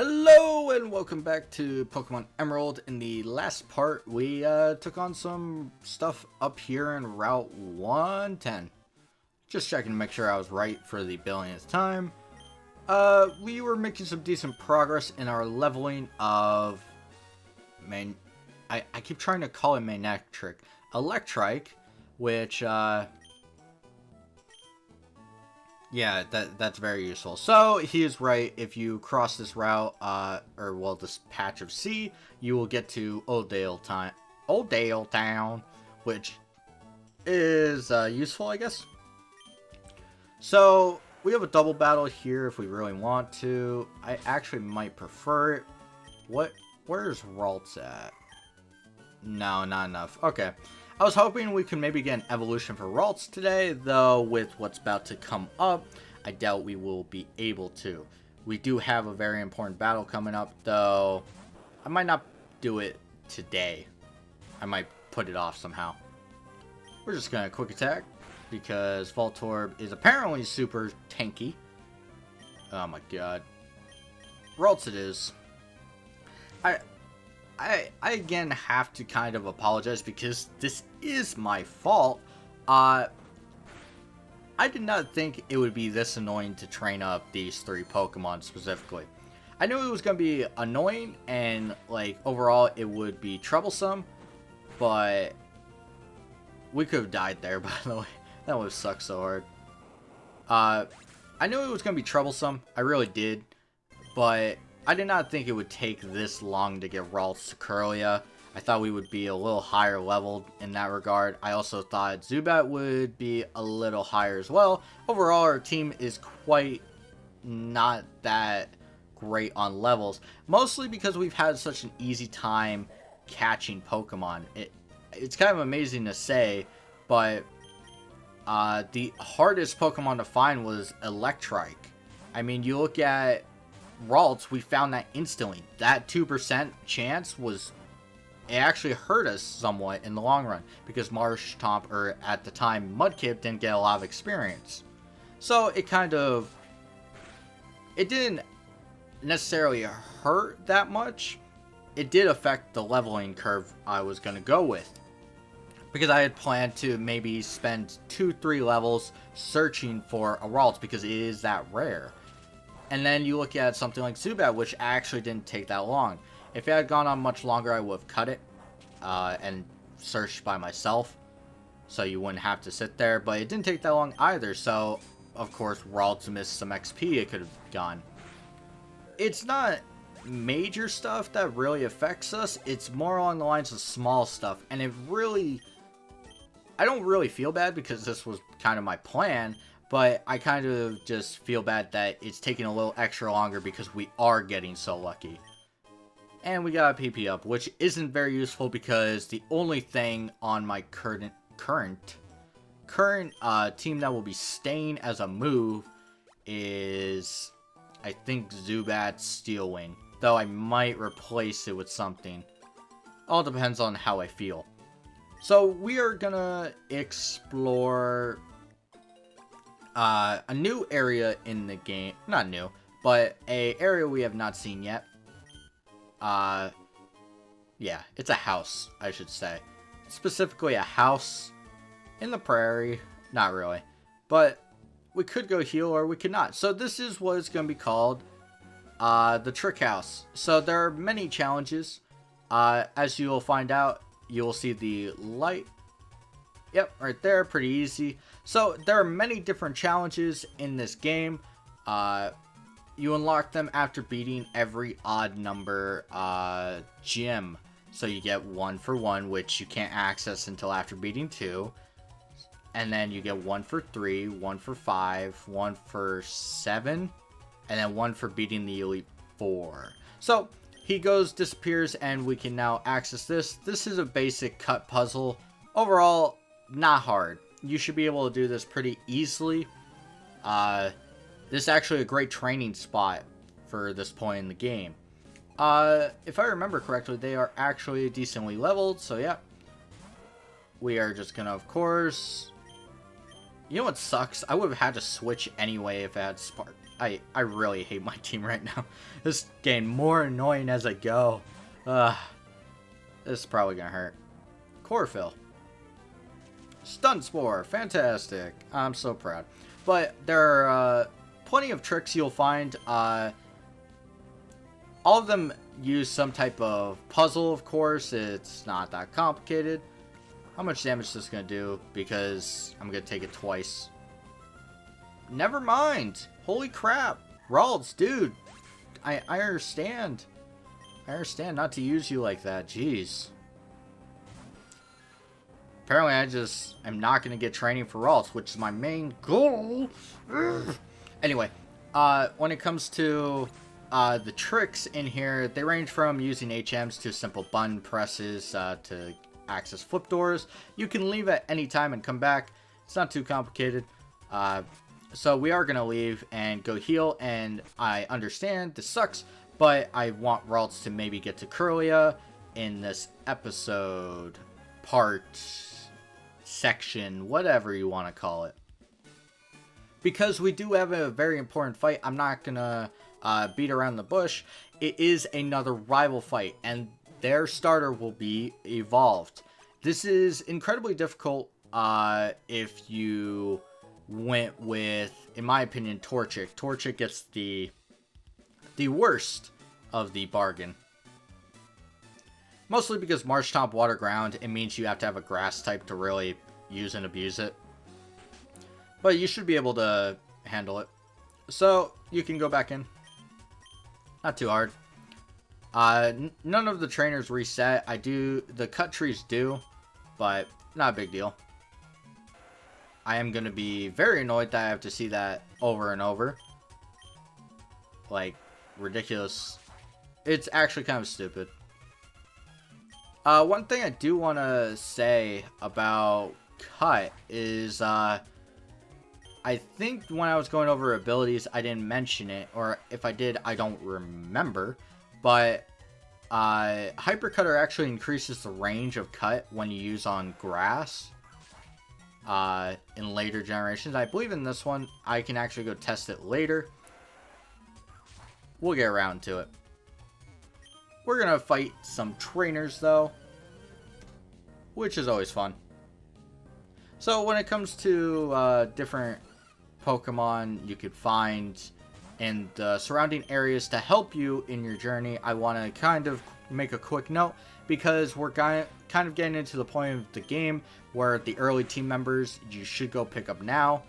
Hello and welcome back to Pokemon Emerald. In the last part, we took on some stuff up here in Route 110. Just checking to make sure I was right for the billionth time. We were making some decent progress in our leveling of I keep trying to call it Electrike, which yeah, that's very useful. So he is right. If you cross this route, this patch of sea, you will get to Oldale Town, which is useful, I guess. So we have a double battle here if we really want to. I actually might prefer it. Where's Ralts at? No, not enough. Okay. I was hoping we could maybe get an evolution for Ralts today, though with what's about to come up, I doubt we will be able to. We do have a very important battle coming up, though I might not do it today. I might put it off somehow. We're just going to quick attack, because Voltorb is apparently super tanky. Oh my god. Ralts it is. I again have to kind of apologize because this is my fault. I did not think it would be this annoying to train up these three Pokemon specifically. I knew it was going to be annoying and like overall it would be troublesome, but we could have died there, by the way. That would have sucked so hard. I knew it was going to be troublesome. I really did, but I did not think it would take this long to get Ralts to Kirlia. I thought we would be a little higher leveled in that regard. I also thought Zubat would be a little higher as well. Overall, our team is quite not that great on levels. Mostly because we've had such an easy time catching Pokemon. It's kind of amazing to say, but the hardest Pokemon to find was Electrike. I mean, you look at Ralts, we found that instantly. That 2% chance it actually hurt us somewhat in the long run, because Marshtomp, or at the time Mudkip, didn't get a lot of experience. So it didn't necessarily hurt that much. It did affect the leveling curve I was going to go with, because I had planned to maybe spend 2-3 levels searching for a Ralts, because it is that rare. And then you look at something like Zubat, which actually didn't take that long. If it had gone on much longer, I would have cut it and searched by myself, so you wouldn't have to sit there. But it didn't take that long either, so of course Ralts missed some XP it could have gone. It's not major stuff that really affects us. It's more along the lines of small stuff, and I don't really feel bad because this was kind of my plan. But I kind of just feel bad that it's taking a little extra longer because we are getting so lucky. And we got a PP up, which isn't very useful because the only thing on my current team that will be staying as a move is, I think, Zubat's Steel Wing. Though I might replace it with something. All depends on how I feel. So we are gonna explore a new area in the game. Not new, but a area we have not seen yet. Yeah, it's a house, I should say. Specifically a house in the prairie. Not really. But we could go heal or we could not. So this is what it's going to be called. The Trick House. So there are many challenges. As you will find out, you will see the light. Yep, right there, pretty easy. So there are many different challenges in this game. You unlock them after beating every odd number gym. So you get 1 for 1, which you can't access until after beating 2. And then you get 1 for 3, 1 for 5, 1 for 7, and then 1 for beating the Elite 4. So he disappears, and we can now access this. This is a basic cut puzzle. Overall, not hard. You should be able to do this pretty easily. This is actually a great training spot for this point in the game. If I remember correctly, they are actually decently leveled, so yeah. We are just gonna, of course... You know what sucks? I would have had to switch anyway if I had I really hate my team right now. This is getting more annoying as I go. This is probably gonna hurt. Chlorophyll. Stun Spore. Fantastic. I'm so proud. But there are plenty of tricks you'll find. All of them use some type of puzzle, of course. It's not that complicated. How much damage is this going to do? Because I'm going to take it twice. Never mind. Holy crap. Ralts, dude. I understand. I understand not to use you like that. Jeez. Apparently I'm not going to get training for Ralts, which is my main goal. Anyway, when it comes to the tricks in here, they range from using HMs to simple button presses to access flip doors. You can leave at any time and come back. It's not too complicated. So we are going to leave and go heal, and I understand this sucks, but I want Ralts to maybe get to Kirlia in this episode, part, section, whatever you want to call it. Because we do have a very important fight, I'm not going to beat around the bush. It is another rival fight, and their starter will be evolved. This is incredibly difficult if you went with, in my opinion, Torchic. Torchic gets the worst of the bargain. Mostly because Marshtomp Water Ground, it means you have to have a grass type to really use and abuse it. But you should be able to handle it. So, you can go back in. Not too hard. None of the trainers reset. The cut trees do, but not a big deal. I am going to be very annoyed that I have to see that over and over. Like, ridiculous. It's actually kind of stupid. One thing I do want to say about cut is, I think when I was going over abilities, I didn't mention it, or if I did, I don't remember. But Hypercutter actually increases the range of cut when you use on grass in later generations. I believe in this one, I can actually go test it later. We'll get around to it. We're going to fight some trainers, though, which is always fun. So when it comes to different Pokemon you could find in the surrounding areas to help you in your journey, I want to kind of make a quick note, because we're kind of getting into the point of the game where the early team members you should go pick up now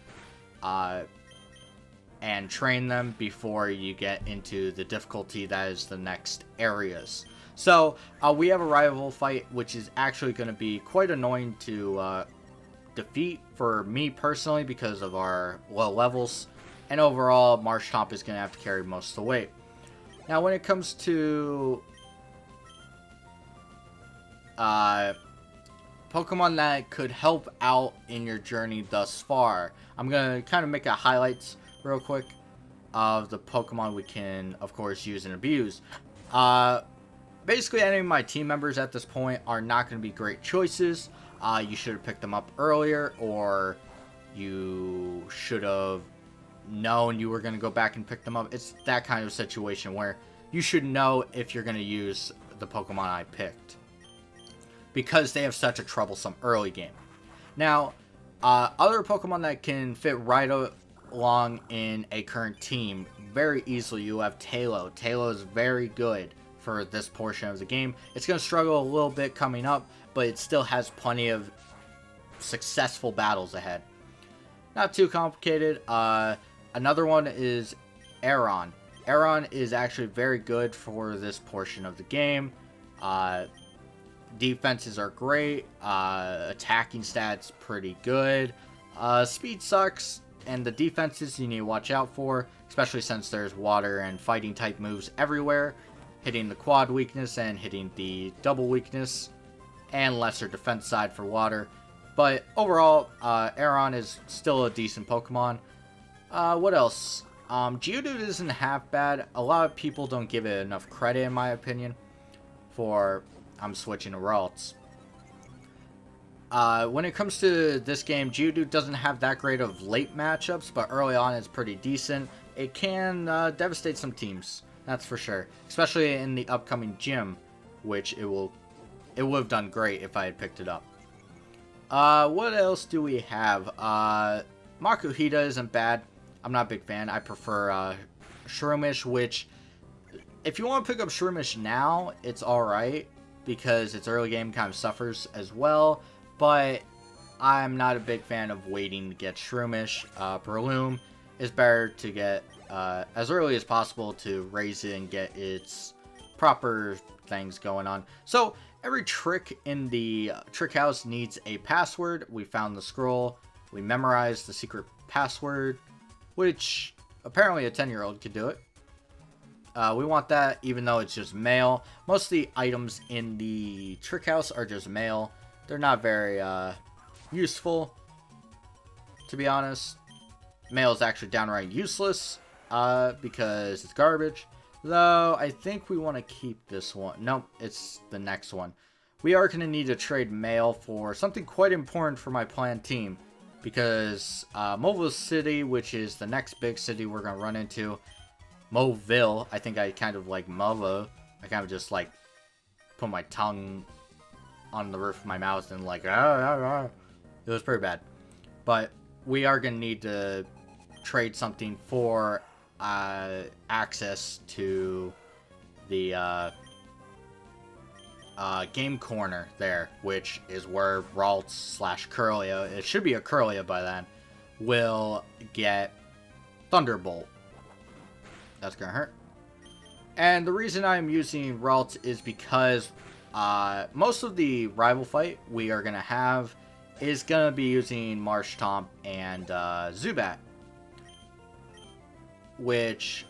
and train them before you get into the difficulty that is the next areas. So we have a rival fight, which is actually going to be quite annoying to defeat for me personally because of our low levels, and overall Marshtomp is going to have to carry most of the weight. Now when it comes to Pokemon that could help out in your journey thus far, I'm going to kind of make a highlights real quick of the Pokemon we can of course use and abuse. Basically any of my team members at this point are not going to be great choices. You should have picked them up earlier, or you should have known you were going to go back and pick them up. It's that kind of situation where you should know if you're going to use the Pokemon I picked, because they have such a troublesome early game. Now, other Pokemon that can fit right along in a current team very easily, you have Taillow. Taillow is very good for this portion of the game. It's going to struggle a little bit coming up, but it still has plenty of successful battles ahead. Not too complicated. Another one is Aron. Aron is actually very good for this portion of the game. Defenses are great. Attacking stats pretty good. Speed sucks, and the defenses you need to watch out for, especially since there's water and fighting type moves everywhere, hitting the quad weakness and hitting the double weakness, and lesser defense side for water. But overall, Aron is still a decent Pokemon. What else? Geodude isn't half bad. A lot of people don't give it enough credit, in my opinion, for I'm switching to Ralts. When it comes to this game, Geodude doesn't have that great of late matchups, but early on it's pretty decent. it can devastate some teams. That's for sure. Especially in the upcoming gym, which it would have done great if I had picked it up. What else do we have? Makuhita isn't bad. I'm not a big fan. I prefer Shroomish, which, if you want to pick up Shroomish now, it's alright, because its early game kind of suffers as well, but I'm not a big fan of waiting to get Shroomish. Breloom is better to get as early as possible to raise it and get its proper things going on. So, every trick in the trick house needs a password. We found the scroll. We memorized the secret password, which apparently a 10-year-old could do it. We want that, even though it's just mail. Most of the items in the trick house are just mail. They're not very useful, to be honest. Mail is actually downright useless because it's garbage. Though, I think we want to keep this one. Nope, it's the next one. We are going to need to trade mail for something quite important for my planned team. Because Mobile City, which is the next big city we're going to run into, Moville, I think I kind of like Movo. I kind of just like put my tongue on the roof of my mouth and like, it was pretty bad. But we are going to need to trade something for access to the game corner there, which is where Ralts / Kirlia, it should be a Kirlia by then, will get Thunderbolt. That's gonna hurt. And the reason I'm using Ralts is because most of the rival fight we are gonna have is gonna be using Marshtomp and Zubat, which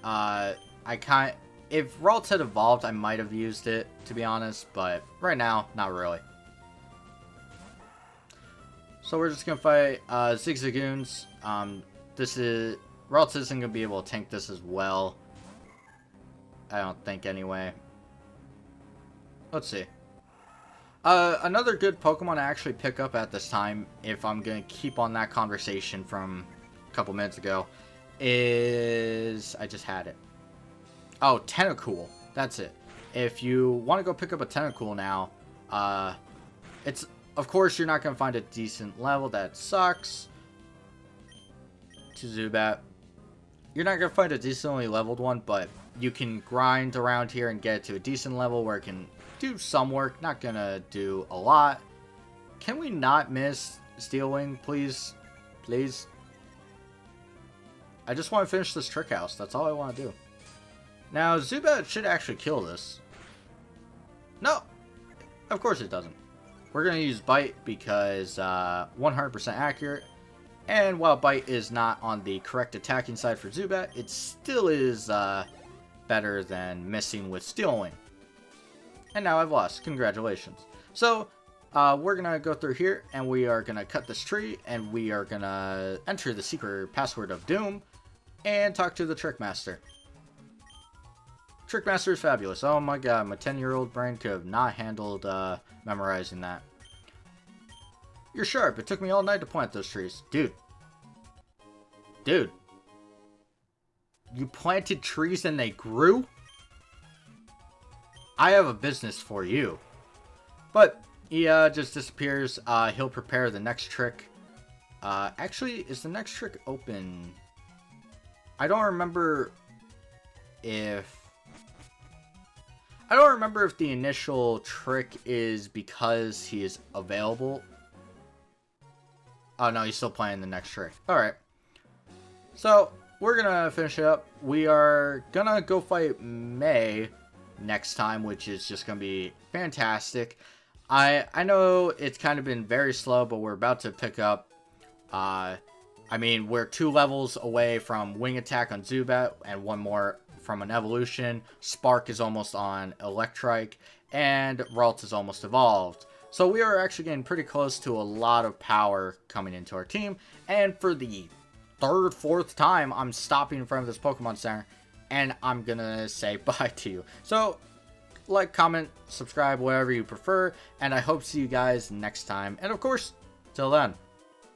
if Ralts had evolved, I might have used it, to be honest, but right now, not really. So we're just gonna fight Zigzagoons. Ralts isn't gonna be able to tank this as well. I don't think, anyway. Let's see. Another good Pokemon to actually pick up at this time, if I'm gonna keep on that conversation from a couple minutes ago, is... I just had it. Oh, Tentacool. That's it. If you want to go pick up a Tentacool now, it's... Of course, you're not going to find a decent level. That sucks. To Zubat. You're not going to find a decently leveled one, but you can grind around here and get it to a decent level where it can do some work. Not going to do a lot. Can we not miss Steel Wing, please? Please? I just want to finish this Trick House. That's all I want to do. Now, Zubat should actually kill this. No! Of course it doesn't. We're going to use Bite because 100% accurate. And while Bite is not on the correct attacking side for Zubat, it still is better than missing with Steel Wing. And now I've lost. Congratulations. So, we're going to go through here, and we are going to cut this tree, and we are going to enter the secret password of Doom, and talk to the Trickmaster. Trickmaster is fabulous. Oh my god, my 10-year-old brain could have not handled memorizing that. You're sharp. It took me all night to plant those trees. Dude. Dude. You planted trees and they grew? I have a business for you. But he just disappears. He'll prepare the next trick. Actually, is the next trick open? I don't remember if... I don't remember if the initial trick is because he is available. Oh no, he's still playing the next trick. Alright. So, we're gonna finish it up. We are gonna go fight May next time, which is just gonna be fantastic. I know it's kind of been very slow, but we're about to pick up. I mean, we're 2 levels away from Wing Attack on Zubat, and 1 more from an evolution. Spark is almost on Electrike, and Ralts is almost evolved. So we are actually getting pretty close to a lot of power coming into our team. And for the 3rd, 4th time, I'm stopping in front of this Pokemon Center, and I'm gonna say bye to you. So, like, comment, subscribe, whatever you prefer, and I hope to see you guys next time. And of course, till then.